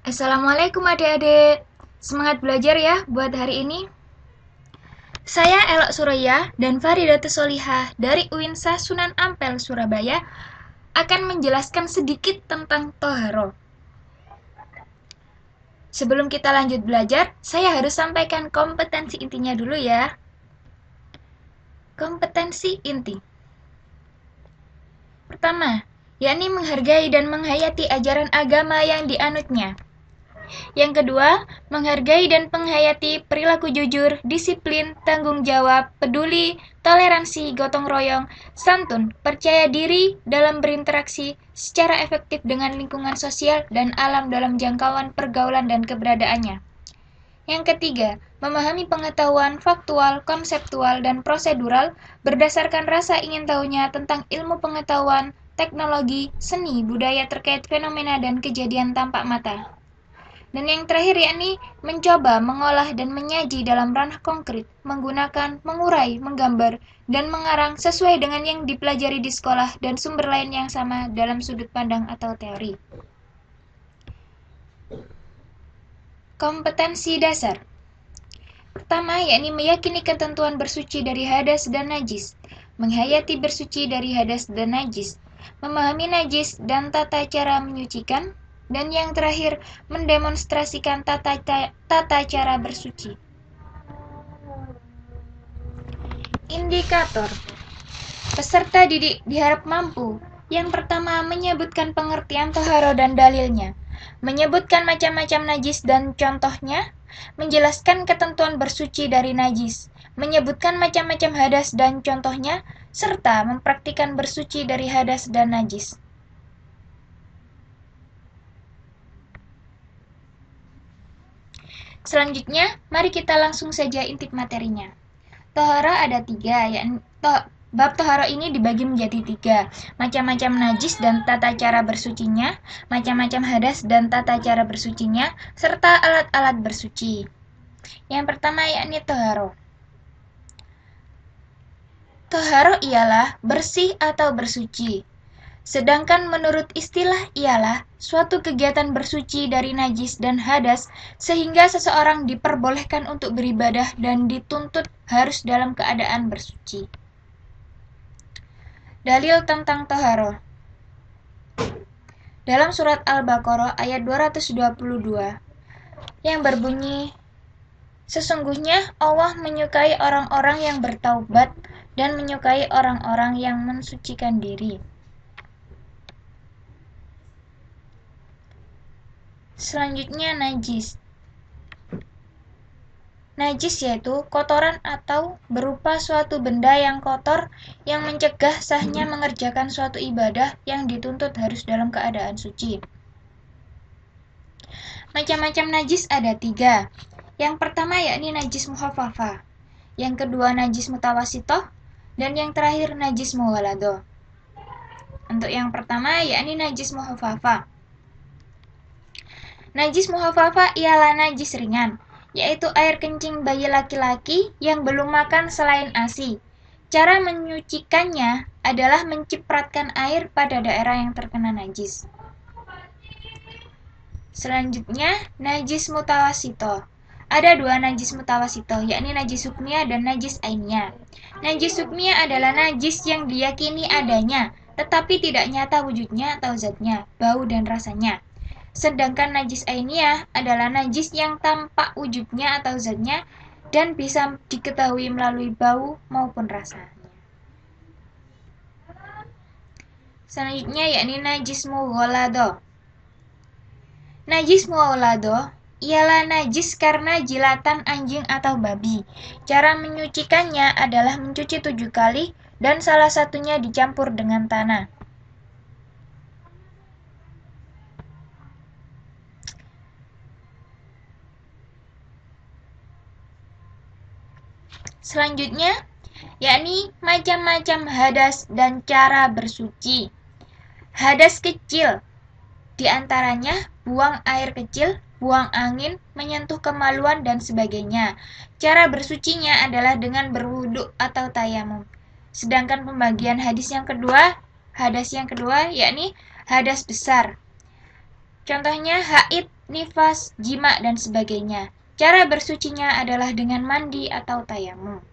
Assalamualaikum adik-adik. Semangat belajar ya buat hari ini. Saya Elok Suraya dan Faridatus Solihah dari UINSA Sunan Ampel, Surabaya akan menjelaskan sedikit tentang toharo. Sebelum kita lanjut belajar, saya harus sampaikan kompetensi intinya dulu ya. Kompetensi inti. Pertama, yakni menghargai dan menghayati ajaran agama yang dianutnya. Yang kedua, menghargai dan menghayati perilaku jujur, disiplin, tanggung jawab, peduli, toleransi, gotong royong, santun, percaya diri dalam berinteraksi secara efektif dengan lingkungan sosial dan alam dalam jangkauan pergaulan dan keberadaannya. Yang ketiga, memahami pengetahuan faktual, konseptual, dan prosedural berdasarkan rasa ingin tahunya tentang ilmu pengetahuan, teknologi, seni, budaya terkait fenomena dan kejadian tampak mata. Dan yang terakhir yakni mencoba, mengolah, dan menyaji dalam ranah konkret, menggunakan, mengurai, menggambar, dan mengarang sesuai dengan yang dipelajari di sekolah dan sumber lain yang sama dalam sudut pandang atau teori. Kompetensi dasar. Pertama, yakni meyakini ketentuan bersuci dari hadas dan najis, menghayati bersuci dari hadas dan najis, memahami najis dan tata cara menyucikan, dan yang terakhir, mendemonstrasikan tata cara bersuci. Indikator. Peserta didik diharap mampu. Yang pertama, menyebutkan pengertian toharo dan dalilnya, menyebutkan macam-macam najis dan contohnya, menjelaskan ketentuan bersuci dari najis, menyebutkan macam-macam hadas dan contohnya, serta mempraktikkan bersuci dari hadas dan najis. Selanjutnya, mari kita langsung saja intip materinya. Toharo ada 3, yakni bab toharo ini dibagi menjadi 3, macam-macam najis dan tata cara bersucinya, macam-macam hadas dan tata cara bersucinya, serta alat-alat bersuci. Yang pertama yakni toharo. Toharo ialah bersih atau bersuci. Sedangkan menurut istilah ialah suatu kegiatan bersuci dari najis dan hadas sehingga seseorang diperbolehkan untuk beribadah dan dituntut harus dalam keadaan bersuci. Dalil tentang toharo. Dalam surat Al-Baqarah ayat 222 yang berbunyi, sesungguhnya Allah menyukai orang-orang yang bertaubat dan menyukai orang-orang yang mensucikan diri. Selanjutnya najis. Najis yaitu kotoran atau berupa suatu benda yang kotor yang mencegah sahnya mengerjakan suatu ibadah yang dituntut harus dalam keadaan suci. Macam-macam najis ada 3. Yang pertama yakni najis mukhafafah, yang kedua najis mutawasitoh, dan yang terakhir najis mughaladoh. Untuk yang pertama yakni najis mukhafafah. Najis mukhafafah ialah najis ringan, yaitu air kencing bayi laki-laki yang belum makan selain ASI. Cara menyucikannya adalah mencipratkan air pada daerah yang terkena najis. Selanjutnya, najis mutawasito. Ada 2 najis mutawasito, yakni najis hukmiyah dan najis ainiyah. Najis hukmiyah adalah najis yang diyakini adanya, tetapi tidak nyata wujudnya atau zatnya, bau dan rasanya. Sedangkan najis ainiyah adalah najis yang tampak wujudnya atau zatnya dan bisa diketahui melalui bau maupun rasanya. Selanjutnya yakni najis mughaladoh. Najis mughaladoh ialah najis karena jilatan anjing atau babi. Cara menyucikannya adalah mencuci 7 kali dan salah satunya dicampur dengan tanah. Selanjutnya, yakni macam-macam hadas dan cara bersuci. Hadas kecil, diantaranya buang air kecil, buang angin, menyentuh kemaluan, dan sebagainya. Cara bersucinya adalah dengan berwudu atau tayamum. Sedangkan pembagian hadas yang kedua, yakni hadas besar. Contohnya haid, nifas, jima, dan sebagainya. Cara bersucinya adalah dengan mandi atau tayamum.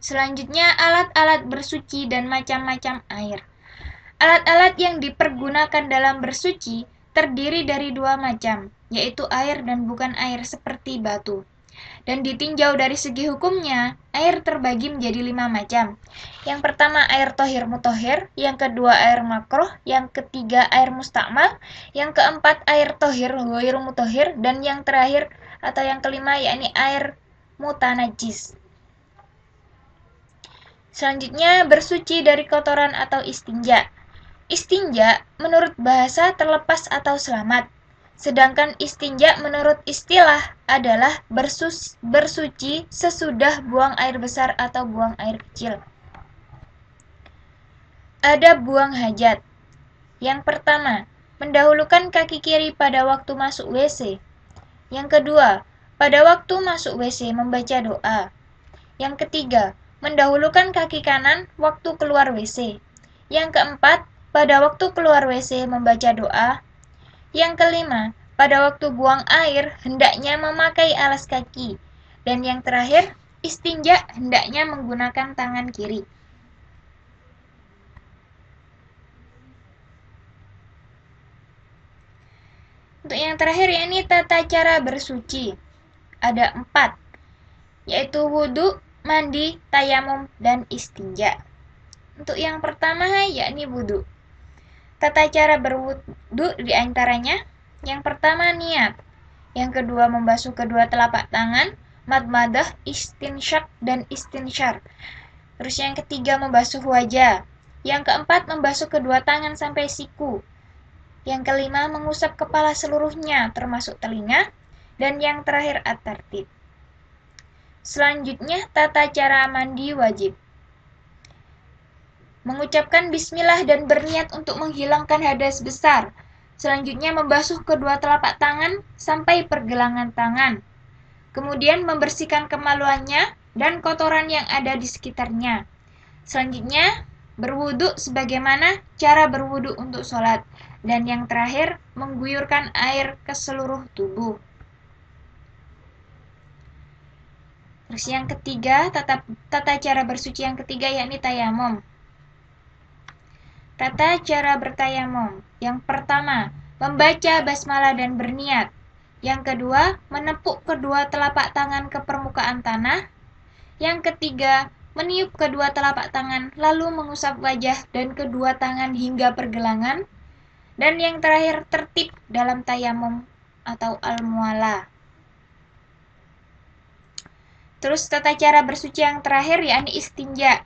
Selanjutnya, alat-alat bersuci dan macam-macam air. Alat-alat yang dipergunakan dalam bersuci terdiri dari dua macam, yaitu air dan bukan air seperti batu. Dan ditinjau dari segi hukumnya, air terbagi menjadi 5 macam. Yang pertama air tohir mutohir, yang kedua air makruh, yang ketiga air mustakmal, yang keempat air tohir ghair mutohir, dan yang terakhir atau yang kelima yakni air mutanajis. Selanjutnya bersuci dari kotoran atau istinja. Istinja menurut bahasa terlepas atau selamat, sedangkan istinja menurut istilah adalah bersuci sesudah buang air besar atau buang air kecil. Adab buang hajat. Yang pertama, mendahulukan kaki kiri pada waktu masuk WC. Yang kedua, pada waktu masuk WC membaca doa. Yang ketiga, mendahulukan kaki kanan waktu keluar WC. Yang keempat, pada waktu keluar WC membaca doa. Yang kelima, pada waktu buang air hendaknya memakai alas kaki. Dan yang terakhir, istinja hendaknya menggunakan tangan kiri. Untuk yang terakhir yakni tata cara bersuci. Ada 4, yaitu wudu, mandi, tayamum, dan istinja. Untuk yang pertama yakni wudu. Tata cara berwudu diantaranya, yang pertama niat, yang kedua membasuh kedua telapak tangan, madmadah, istinsyak, dan istinsyar. Terus yang ketiga membasuh wajah, yang keempat membasuh kedua tangan sampai siku, yang kelima mengusap kepala seluruhnya termasuk telinga, dan yang terakhir at-tartib. Selanjutnya tata cara mandi wajib. Mengucapkan bismillah dan berniat untuk menghilangkan hadas besar. Selanjutnya membasuh kedua telapak tangan sampai pergelangan tangan. Kemudian membersihkan kemaluannya dan kotoran yang ada di sekitarnya. Selanjutnya berwudu sebagaimana cara berwudu untuk sholat. Dan yang terakhir mengguyurkan air ke seluruh tubuh. Terus yang ketiga, tata cara bersuci yang ketiga yakni tayamum. Tata cara bertayamum. Yang pertama, membaca basmalah dan berniat. Yang kedua, menepuk kedua telapak tangan ke permukaan tanah. Yang ketiga, meniup kedua telapak tangan lalu mengusap wajah dan kedua tangan hingga pergelangan. Dan yang terakhir, tertib dalam tayamum atau al-muwalah. Terus tata cara bersuci yang terakhir yakni istinja.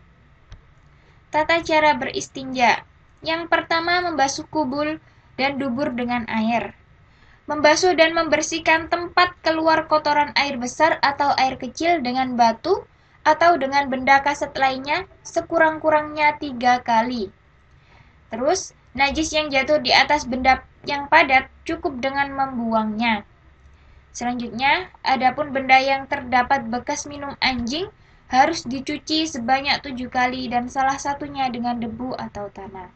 Tata cara beristinja. Yang pertama membasuh kubul dan dubur dengan air. Membasuh dan membersihkan tempat keluar kotoran air besar atau air kecil dengan batu atau dengan benda kaset lainnya sekurang-kurangnya 3 kali. Terus, najis yang jatuh di atas benda yang padat cukup dengan membuangnya. Selanjutnya, adapun benda yang terdapat bekas minum anjing harus dicuci sebanyak 7 kali dan salah satunya dengan debu atau tanah.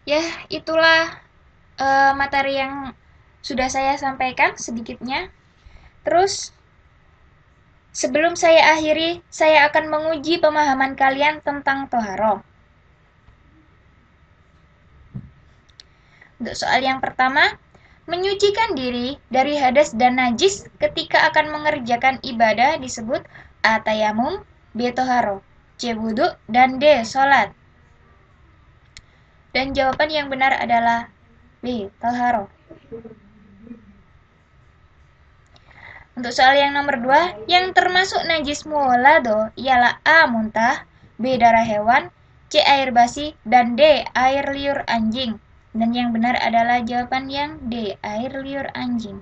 Ya, itulah materi yang sudah saya sampaikan sedikitnya. Terus, sebelum saya akhiri, saya akan menguji pemahaman kalian tentang toharoh. Untuk soal yang pertama, menyucikan diri dari hadas dan najis ketika akan mengerjakan ibadah disebut A. Tayamum, B. Toharoh, C. Wudu, dan D. Sholat. Dan jawaban yang benar adalah B. Toharoh. Untuk soal yang nomor 2, yang termasuk najis muwalado ialah A. Muntah, B. Darah hewan, C. Air basi, dan D. Air liur anjing. Dan yang benar adalah jawaban yang D, air liur anjing.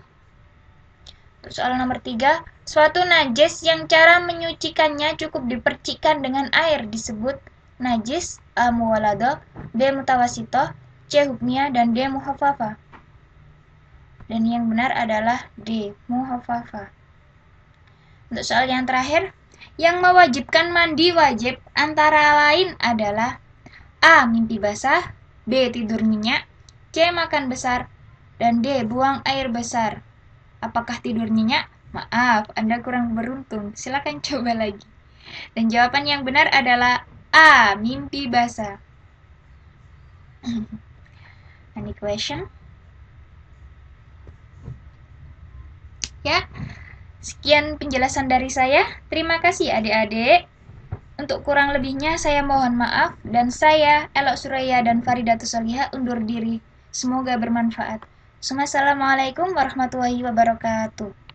Untuk soal nomor 3, suatu najis yang cara menyucikannya cukup dipercikkan dengan air disebut najis A. Muwaladah, B. Mutawasitoh, C. Hukmiyah, dan D. Muhaffafah. Dan yang benar adalah D. Muhaffafah. Untuk soal yang terakhir, yang mewajibkan mandi wajib antara lain adalah A. Mimpi basah, B. Tidur nyenyak, C. Makan besar, dan D. Buang air besar. Apakah tidur nyenyak? Maaf, Anda kurang beruntung. Silakan coba lagi. Dan jawaban yang benar adalah A. Mimpi basah. Any question? Ya, sekian penjelasan dari saya. Terima kasih adik-adik. Untuk kurang lebihnya saya mohon maaf, dan saya Elok Suraya dan Faridatus Solihah undur diri. Semoga bermanfaat. Assalamualaikum warahmatullahi wabarakatuh.